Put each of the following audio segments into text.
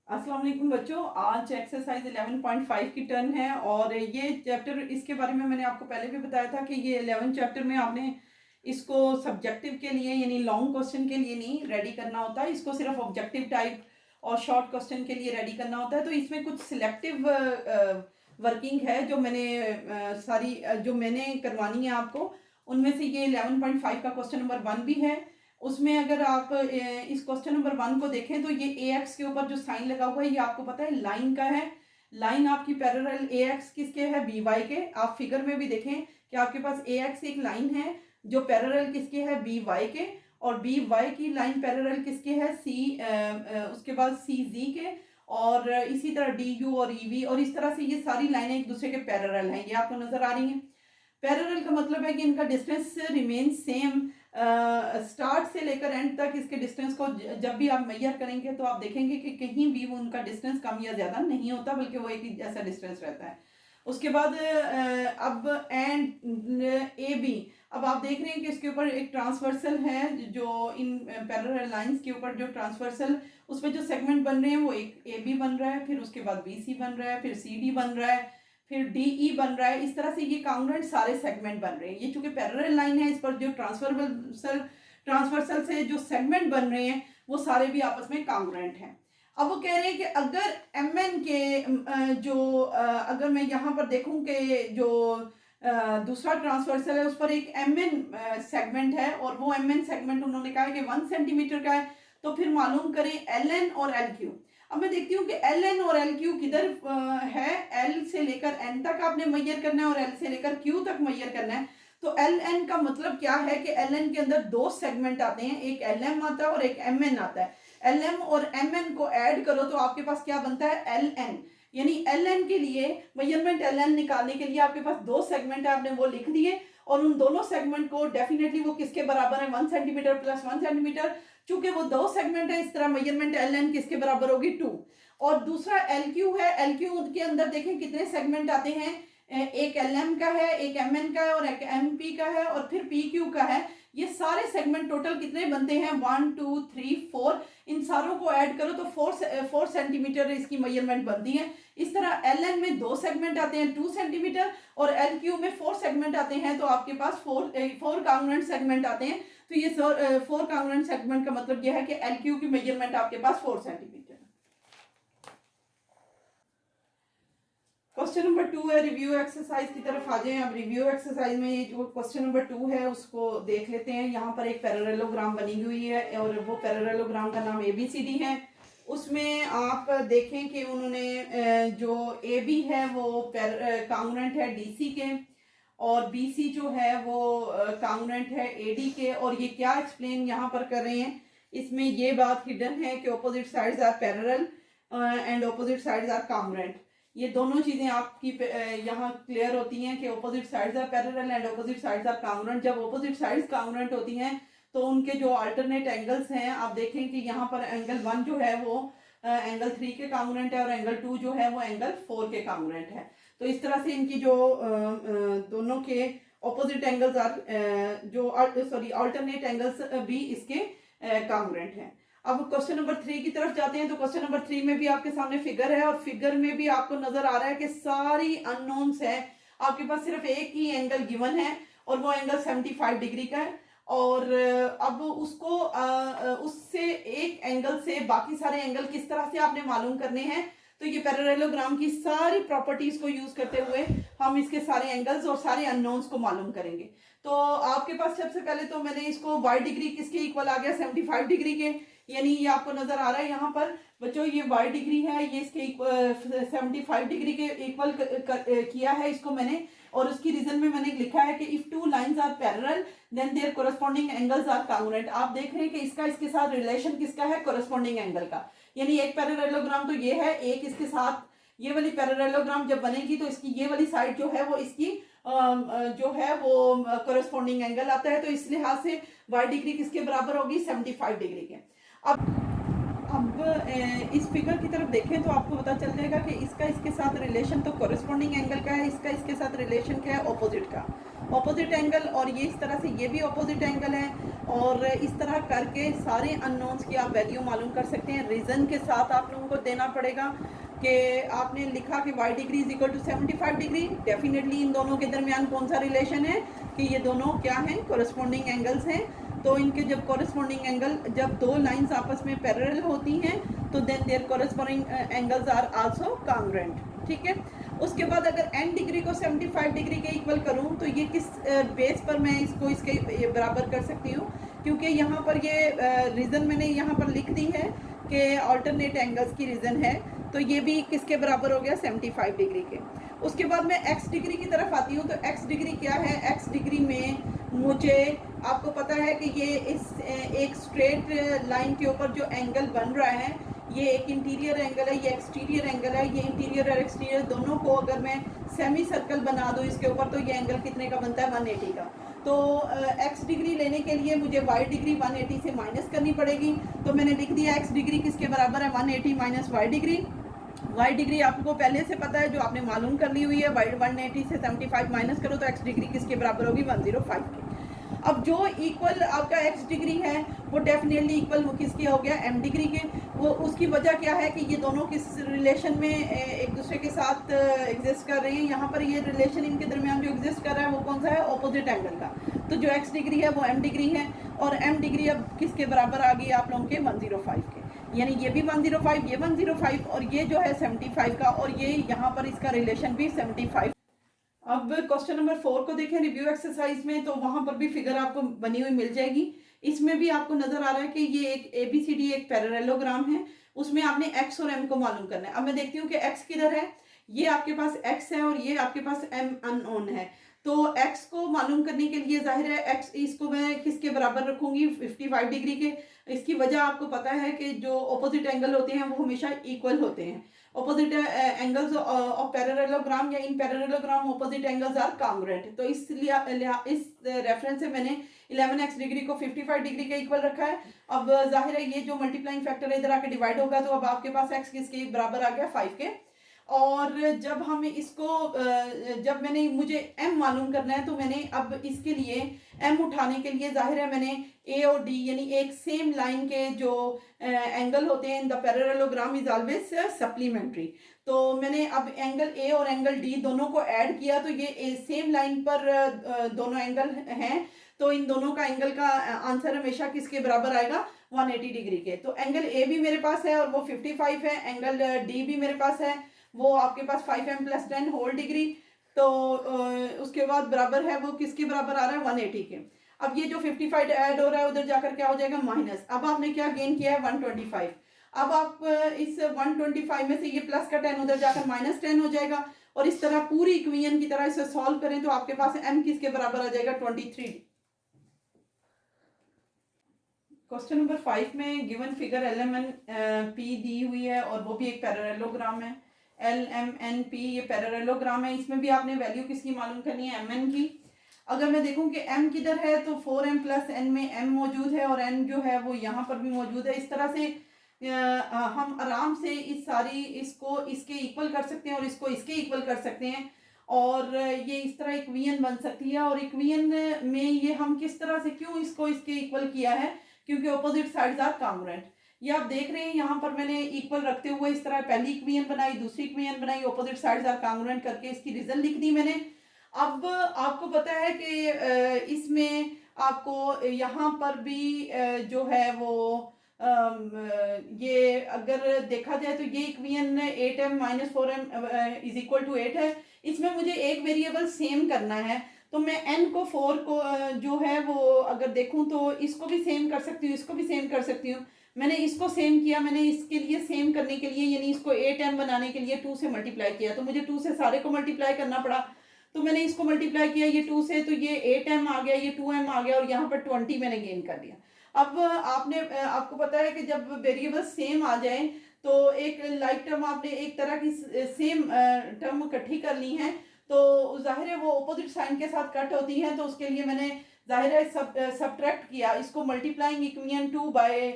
अस्सलाम वालेकुम बच्चों। आज एक्सरसाइज 11.5 की टर्न है और ये चैप्टर, इसके बारे में मैंने आपको पहले भी बताया था कि ये 11 चैप्टर में आपने इसको सब्जेक्टिव के लिए यानी लॉन्ग क्वेश्चन के लिए नहीं रेडी करना होता है, इसको सिर्फ ऑब्जेक्टिव टाइप और शॉर्ट क्वेश्चन के लिए रेडी करना होता है। तो इसमें कुछ सिलेक्टिव वर्किंग है जो मैंने सारी जो मैंने करवानी है आपको, उनमें से ये 11.5 का क्वेश्चन नंबर 1 भी है। उसमें अगर आप इस क्वेश्चन नंबर 1 को देखें तो ये ए एक्स के ऊपर जो साइन लगा हुआ है ये आपको पता है लाइन का है। लाइन आपकी पैरेलल ए एक्स किसके है, बी वाई के। आप फिगर में भी देखें कि आपके पास ए एक्स एक लाइन है जो पैरेलल किसके है, बी वाई के, और बी वाई की लाइन पैरेलल किसके है, सी उसके बाद सी जी के, और इसी तरह डी यू और ई वी, और इस तरह से ये सारी लाइनें एक दूसरे के पैरेलल हैं। ये आपको नजर आ रही हैं। पैरेलल का मतलब है कि इनका डिस्टेंस रिमेन सेम। स्टार्ट से लेकर एंड तक इसके डिस्टेंस को जब भी आप मेजर करेंगे तो आप देखेंगे कि कहीं भी वो उनका डिस्टेंस कम या ज़्यादा नहीं होता, बल्कि वो एक ही जैसा डिस्टेंस रहता है। उसके बाद अब एंड ए बी, अब आप देख रहे हैं कि इसके ऊपर एक ट्रांसवर्सल है, जो इन पैरेलल लाइंस के ऊपर जो ट्रांसवर्सल उसमें जो सेगमेंट बन रहे हैं वो एक ए बी बन रहा है, फिर उसके बाद बी सी बन रहा है, फिर सी डी बन रहा है, फिर डी ई बन रहा है। इस तरह से ये कांग्रुएंट सारे सेगमेंट बन रहे हैं। ये चूंकि पैरेलल लाइन है, इस पर जो ट्रांसवर्सल से जो सेगमेंट बन रहे हैं वो सारे भी आपस में कांग्रुएंट हैं। अब वो कह रहे हैं कि अगर एम एन के जो अगर मैं यहाँ पर देखूं कि जो दूसरा ट्रांसवर्सल है उस पर एक एम एन सेगमेंट है और वो एम एन सेगमेंट उन्होंने कहा है कि 1 सेंटीमीटर का है, तो फिर मालूम करें एल एन और एल क्यू। अब मैं देखती हूँ कि एल एन और एल क्यू किधर है। एल से लेकर एन तक आपने मैयर करना है और एल से लेकर क्यू तक मैयर करना है। तो एल एन का मतलब क्या है कि एल एन के अंदर दो सेगमेंट आते हैं, एक एल एम आता है और एक एम एन आता है। एल एम और एम एन को ऐड करो तो आपके पास क्या बनता है, एल एन। यानी एल एन के लिए मेजरमेंट एल एन निकालने के लिए आपके पास दो सेगमेंट है, आपने वो लिख दिए, और उन दोनों सेगमेंट को डेफिनेटली वो किसके बराबर है, 1 सेंटीमीटर प्लस 1 सेंटीमीटर। चूंकि वो दो सेगमेंट है, इस तरह मेजरमेंट एल एन किसके बराबर होगी, 2। और दूसरा एल क्यू है। एल क्यू के अंदर देखें कितने सेगमेंट आते हैं, एक एल एम का है, एक एम एन का है और एक एम पी का है और फिर पी क्यू का है। ये सारे सेगमेंट टोटल कितने बनते हैं, 1 2 3 4। इन सारों को ऐड करो तो 4 सेंटीमीटर इसकी मेजरमेंट बनती है। इस तरह एल एन में दो सेगमेंट आते हैं 2 सेंटीमीटर और एल क्यू में 4 सेगमेंट आते हैं, तो आपके पास 4 कांग्रुएंट सेगमेंट आते हैं। तो ये 4 कांग्रुएंट सेगमेंट का मतलब यह है कि एल क्यू की मेजरमेंट आपके पास 4 सेंटीमीटर। क्वेश्चन नंबर 2 है, रिव्यू एक्सरसाइज की तरफ आ जाएं। अब रिव्यू एक्सरसाइज में ये जो क्वेश्चन नंबर 2 है उसको देख लेते हैं। यहाँ पर एक पैरेललोग्राम बनी हुई है और वो पैरेललोग्राम का नाम ABCD है। उसमें आप देखें कि उन्होंने जो AB है वो कांग्रुएंट है DC के, और BC जो है वो कांग्रुएंट है AD के। और ये क्या एक्सप्लेन यहाँ पर कर रहे हैं, इसमें ये बात हिडन है कि opposite sides are parallel and opposite sides are congruent. ये दोनों चीजें आपकी यहाँ क्लियर होती हैं कि opposite sides are parallel and opposite sides are congruent. जब ऑपोजिट साइड्स कांग्रुएंट होती हैं तो उनके जो अल्टरनेट एंगल्स हैं, आप देखें कि यहाँ पर एंगल 1 जो है वो एंगल 3 के कांग्रुएंट है और एंगल 2 जो है वो एंगल 4 के कांग्रुएंट है। तो इस तरह से इनकी जो दोनों के ऑपोजिट एंगल्स आर जो अल्टरनेट एंगल्स भी इसके कांग्रुएंट हैं। अब क्वेश्चन नंबर 3 की तरफ जाते हैं। तो क्वेश्चन नंबर 3 में भी आपके सामने फिगर है और फिगर में भी आपको नजर आ रहा है कि सारी अननोन्स है। आपके पास सिर्फ एक ही एंगल गिवन है और वो एंगल 75 डिग्री का है। और अब उसको उससे एक एंगल से बाकी सारे एंगल किस तरह से आपने मालूम करने हैं। तो ये पैरेललोग्राम की सारी प्रॉपर्टीज को यूज करते हुए हम इसके सारे एंगल्स और सारे अननोन्स को मालूम करेंगे। तो आपके पास सबसे पहले तो मैंने इसको y डिग्री किसके इक्वल आ गया, 75 डिग्री के। यानी ये आपको नजर आ रहा है यहाँ पर बच्चों, ये y डिग्री है, ये इसके 75 डिग्री के इक्वल किया है इसको मैंने। और उसकी रीजन में मैंने लिखा है कि if two lines are parallel then their corresponding angles are congruent. आप देख रहे हैं कि इसका इसके साथ रिलेशन किसका है, कोरस्पॉन्डिंग एंगल का। यानी एक पैरेललोग्राम तो ये है, एक इसके साथ ये वाली पैरेललोग्राम जब बनेगी तो इसकी ये वाली साइड जो है वो इसकी जो है वो कोरस्पॉन्डिंग एंगल आता है। तो इस लिहाज से y डिग्री किसके बराबर होगी, 75 डिग्री के। अब अब इस फिगर की तरफ देखें तो आपको पता चल जाएगा कि इसका इसके साथ रिलेशन तो कॉरेस्पॉन्डिंग एंगल का है, इसका इसके साथ रिलेशन क्या है, ऑपोजिट का, ऑपोजिट एंगल। और ये इस तरह से ये भी ऑपोजिट एंगल है, और इस तरह करके सारे अननोन्स की आप वैल्यू मालूम कर सकते हैं। रीज़न के साथ आप लोगों को देना पड़ेगा कि आपने लिखा कि y degree is equal to 75 degree, definitely इन दोनों के दरमियान कौन सा रिलेशन है कि ये दोनों क्या हैं, कॉरेस्पॉन्डिंग एंगल्स हैं। तो इनके जब कॉरेस्पॉन्डिंग एंगल, जब दो लाइंस आपस में पैरेलल होती हैं तो then their corresponding angles are also congruent, ठीक है। उसके बाद अगर n डिग्री को 75 डिग्री के इक्वल करूं तो ये किस बेस पर मैं इसको इसके बराबर कर सकती हूँ, क्योंकि यहाँ पर ये रीज़न मैंने यहाँ पर लिख दी है कि अल्टरनेट एंगल्स की रीज़न है, तो ये भी किसके बराबर हो गया, 75 डिग्री के। उसके बाद मैं x डिग्री की तरफ आती हूँ, तो x डिग्री क्या है, x डिग्री में मुझे, आपको पता है कि ये इस एक स्ट्रेट लाइन के ऊपर जो एंगल बन रहा है, ये एक इंटीरियर एंगल है, ये एक्सटीरियर एंगल है। ये इंटीरियर और एक्सटीरियर दोनों को अगर मैं सेमी सर्कल बना दूँ इसके ऊपर, तो ये एंगल कितने का बनता है, 180 का। तो x डिग्री लेने के लिए मुझे y डिग्री 180 से माइनस करनी पड़ेगी। तो मैंने लिख दिया x डिग्री किसके बराबर है, 180 minus y degree. y degree आपको पहले से पता है, जो आपने मालूम कर ली हुई है, y 180 से 75 माइनस करो तो x डिग्री किसके बराबर होगी, 105 की। अब जो इक्वल आपका x डिग्री है वो डेफिनेटली इक्वल वो किसके हो गया, m डिग्री के। वो उसकी वजह क्या है कि ये दोनों किस रिलेशन में एक दूसरे के साथ एग्जिस्ट कर रही है। यहाँ पर ये रिलेशन इनके दरमियान जो एग्जिस्ट कर रहा है वो कौन सा है, ऑपोजिट एंगल का। तो जो x डिग्री है वो m डिग्री है, और m डिग्री अब किसके बराबर आ गई आप लोगों के, 105 के। यानी ये भी 105, ये 105, और ये जो है 75 का, और ये यहाँ पर इसका रिलेशन भी 75। अब क्वेश्चन नंबर 4 को देखें रिव्यू एक्सरसाइज में, तो वहां पर भी फिगर आपको बनी हुई मिल जाएगी। इसमें भी आपको नजर आ रहा है कि ये एक ABCD एक पैरेललोग्राम है, उसमें आपने x और m को मालूम करना है। अब मैं देखती हूँ कि x किधर है, ये आपके पास x है और ये आपके पास m अननोन है। तो x को मालूम करने के लिए जाहिर है x, इसको मैं किसके बराबर रखूंगी, 55 डिग्री के। इसकी वजह आपको पता है कि जो ऑपोजिट एंगल होते हैं वो हमेशा इक्वल होते हैं। opposite angles of parallelogram या इन parallelogram opposite angles are congruent। तो इसलिए इस रेफरेंस से मैंने 11x डिग्री को 55 डिग्री के इक्वल रखा है। अब जाहिर है ये जो मल्टीप्लाइंग फैक्टर है इधर आके डिवाइड होगा, तो अब आपके पास x किसके बराबर आ गया, 5 के। और जब हम इसको जब मैंने मुझे m मालूम करना है, तो मैंने अब इसके लिए m उठाने के लिए जाहिर है मैंने a और d यानी एक सेम लाइन के जो एंगल होते हैं in the parallelogram is always supplementary. तो मैंने अब एंगल a और एंगल d दोनों को ऐड किया, तो ये सेम लाइन पर दोनों एंगल हैं, तो इन दोनों का एंगल का आंसर हमेशा किसके बराबर आएगा, 180 डिग्री के। तो एंगल a भी मेरे पास है और वो 55 है, एंगल d भी मेरे पास है, वो आपके पास 5m + 10 होल डिग्री। तो उसके बाद बराबर है वो किसके बराबर आ रहा है, 180 के। अब ये जो 55 ऐड हो रहा है उधर जाकर क्या हो जाएगा, माइनस। अब आपने क्या गेन किया है, 125। अब आप इस 125 में से ये प्लस का 10 उधर जाकर -10 हो जाएगा, और इस तरह पूरी इक्वेशन की तरह इसे सॉल्व करें तो आपके पास m किसके बराबर आ जाएगा, 23। क्वेश्चन नंबर 5 में गिवन फिगर LMNP दी हुई है और वो भी एक पैरेललोग्राम है। LMNP ये पैरेललोग्राम है, इसमें भी आपने वैल्यू किसकी मालूम करनी है, mn की। अगर मैं देखूं कि m किधर है, तो 4m + n में m मौजूद है और n जो है वो यहाँ पर भी मौजूद है। इस तरह से हम आराम से इस सारी इसको इसके इक्वल कर सकते हैं और इसको इसके इक्वल कर सकते हैं, और ये इस तरह इक्वेशन बन सकती है। और इक्वेशन में ये हम किस तरह से क्यों इसको इसके इक्वल किया है, क्योंकि ऑपोजिट साइड्स आर कांग्रुएंट। ये आप देख रहे हैं यहाँ पर मैंने इक्वल रखते हुए इस तरह पहली इक्वेशन बनाई, दूसरी इक्वेशन बनाई, ऑपोजिट साइड्स आर कांग्रुएंट करके इसकी रीजन लिख दी मैंने। अब आपको पता है कि इसमें आपको यहाँ पर भी जो है वो ये अगर देखा जाए तो ये इक्वेशन 8m - 4m = 8 है। इसमें मुझे एक वेरिएबल सेम करना है, तो मैं n को 4 को जो है वो अगर देखूं तो इसको भी सेम कर सकती हूँ, इसको भी सेम कर सकती हूँ। मैंने इसको सेम किया, मैंने इसके लिए सेम करने के लिए यानी इसको 8m बनाने के लिए 2 से मल्टीप्लाई किया, तो मुझे 2 से सारे को मल्टीप्लाई करना पड़ा। तो मैंने इसको मल्टीप्लाई किया ये 2 से, तो ये 8m आ गया, ये 2m आ गया, और यहाँ पर 20 मैंने गेन कर लिया। अब आपको पता है कि जब वेरिएबल सेम आ जाए तो एक लाइक टर्म आपने एक तरह की सेम टर्म इकट्ठी कर ली है, तो जाहिर है वो ऑपोजिट साइन के साथ कट होती है। तो उसके लिए मैंने जाहिर है सब्ट्रैक्ट किया, इसको मल्टीप्लाइंग इक्वेशन 2 बाय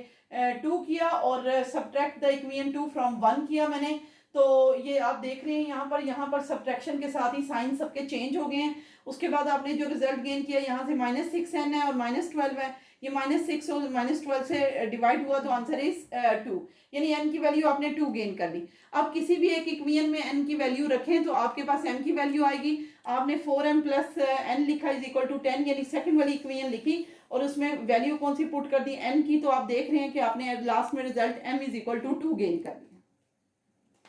2 किया और सब्ट्रैक्ट द इक्वेशन 2 फ्रॉम 1 किया मैंने। तो ये आप देख रहे हैं यहाँ पर सब्ट्रैक्शन के साथ ही साइन सबके चेंज हो गए हैं। उसके बाद आपने जो रिजल्ट गेन किया यहाँ से -6n है और -12 है, ये -6 और -12 से डिवाइड हुआ तो आंसर इज 2, यानी n की वैल्यू आपने 2 गेन कर ली। अब किसी भी एक इक्वेशन में n की वैल्यू रखें तो आपके पास m की वैल्यू आएगी। आपने 4m + n लिखा इज इक्वल टू 10, यानी सेकंड वाली इक्वेशन लिखी और उसमें वैल्यू कौन सी पुट कर दी, n की। तो आप देख रहे हैं कि आपने लास्ट में result m is equal to 2 gain कर दिया।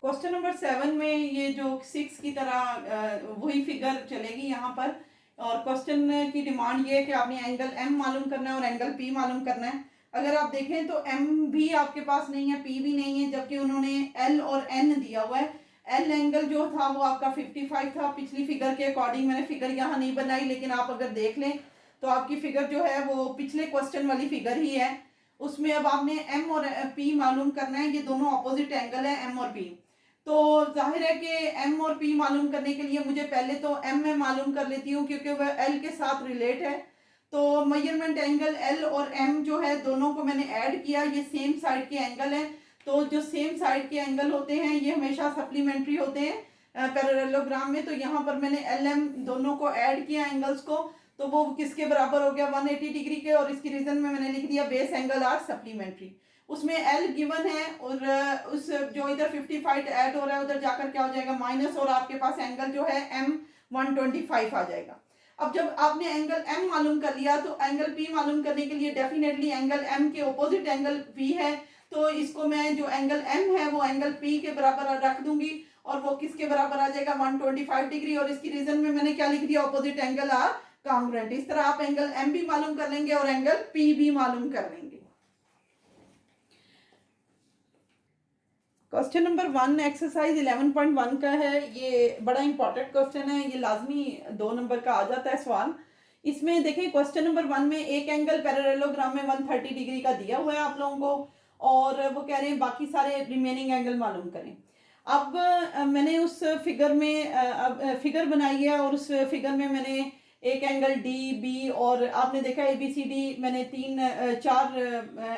क्वेश्चन नंबर 7 में ये जो 6 की तरह वही फिगर चलेगी यहाँ पर, और क्वेश्चन की डिमांड ये है कि आपने एंगल m मालूम करना है और एंगल p मालूम करना है। अगर आप देखें तो m भी आपके पास नहीं है, p भी नहीं है, जबकि उन्होंने l और n दिया हुआ है। l एंगल जो था वो आपका 55 था पिछली फिगर के अकॉर्डिंग। मैंने फिगर यहाँ नहीं बनाई, लेकिन आप अगर देख लें तो आपकी फिगर जो है वो पिछले क्वेश्चन वाली फिगर ही है। उसमें अब आपने m और p मालूम करना है, ये दोनों अपोजिट एंगल है m और p। तो जाहिर है कि m और p मालूम करने के लिए मुझे पहले तो m में मालूम कर लेती हूँ, क्योंकि वह l के साथ रिलेट है। तो मेजरमेंट एंगल l और m जो है दोनों को मैंने ऐड किया, ये सेम साइड के एंगल है। तो जो सेम साइड के एंगल होते हैं ये हमेशा सप्लीमेंट्री होते हैं पैरेललोग्राम में। तो यहाँ पर मैंने LM दोनों को ऐड किया एंगल्स को, तो वो किसके बराबर हो गया, 180 डिग्री के। और इसकी रीजन में मैंने लिख दिया बेस एंगल आर सप्लीमेंट्री। उसमें L गिवन है और उस जो इधर 55 ऐड हो रहा है उधर जाकर क्या हो जाएगा माइनस, और आपके पास एंगल जो है M 125 आ जाएगा। अब जब आपने एंगल M मालूम कर लिया तो एंगल P मालूम करने के लिए डेफिनेटली एंगल M के ऑपोजिट एंगल P है। तो इसको मैं जो एंगल M है वो एंगल P के बराबर रख दूंगी और वो किसके बराबर आ जाएगा 125 डिग्री। और इसकी रीजन में मैंने क्या लिख दिया, ऑपोजिट एंगल आर कांग्रुएंट। इस तरह आप एंगल M भी मालूम कर लेंगे और एंगल P भी मालूम कर लेंगे। क्वेश्चन नंबर 1 एक्सरसाइज 11.1 का है। ये बड़ा इंपॉर्टेंट क्वेश्चन है, ये लाजमी 2 नंबर का आ जाता है सवाल। इसमें देखिए क्वेश्चन नंबर 1 में एक एंगल पैरेललोग्राम में 130 डिग्री का दिया हुआ है आप लोगों को, और वो कह रहे हैं बाकी सारे रिमेनिंग एंगल मालूम करें। अब मैंने उस फिगर में फिगर बनाई है और उस फिगर में मैंने एक एंगल डी बी और आपने देखा ABCD मैंने 4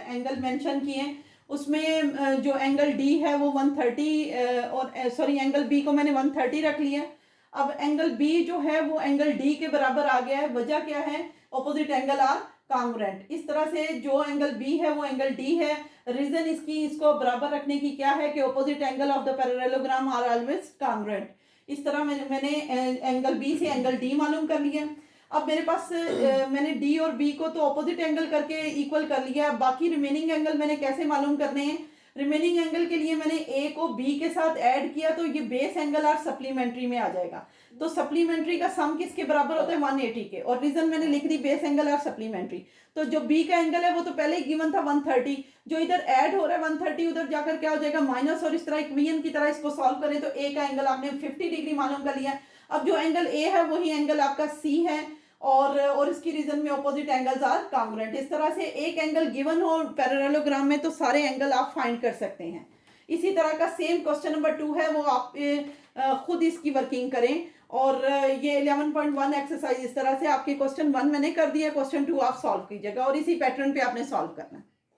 एंगल मेंशन किए हैं। उसमें जो एंगल डी है वो 130 और सॉरी एंगल बी को मैंने 130 रख लिया। अब एंगल बी जो है वो एंगल डी के बराबर आ गया है। वजह क्या है, ऑपोजिट एंगल आर कांग्रुएंट। इस तरह से जो एंगल बी है वो एंगल डी है। रीजन इसको बराबर रखने की क्या है कि opposite angle of the parallelogram are always congruent. इस तरह मैंने एंगल बी से एंगल डी मालूम कर लिया। अब मेरे पास मैंने डी और बी को तो ऑपोजिट एंगल करके इक्वल कर लिया। बाकी रिमेनिंग एंगल मैंने कैसे मालूम करने हैं, रिमेनिंग एंगल के लिए मैंने ए को बी के साथ ऐड किया तो ये बेस एंगल आर सप्लीमेंट्री में आ जाएगा। तो सप्लीमेंट्री का सम किसके बराबर होता है 180 के, और रीजन मैंने लिख दी बेस एंगल आर सप्लीमेंट्री। तो जो बी का एंगल है वो तो पहले ही गिवन था 130, जो इधर ऐड हो रहा है 130 उधर जाकर क्या हो जाएगा माइनस। और इस तरह इक्वेशन की तरह इसको सॉल्व करें तो ए का एंगल आपने 50 डिग्री मालूम कर लिया। अब जो एंगल ए है वही एंगल आपका सी है और इसकी रीजन में ऑपोजिट एंगल्स आर कांग्रुएंट। इस तरह से एक एंगल गिवन हो पैरेललोग्राम में तो सारे एंगल आप फाइंड कर सकते हैं। इसी तरह का सेम क्वेश्चन नंबर 2 है, वो आप खुद इसकी वर्किंग करें। और ये 11.1 एक्सरसाइज इस तरह से आपके क्वेश्चन 1 मैंने कर दिया, क्वेश्चन 2 आप सॉल्व कीजिएगा और इसी पैटर्न पे आपने सॉल्व करना है।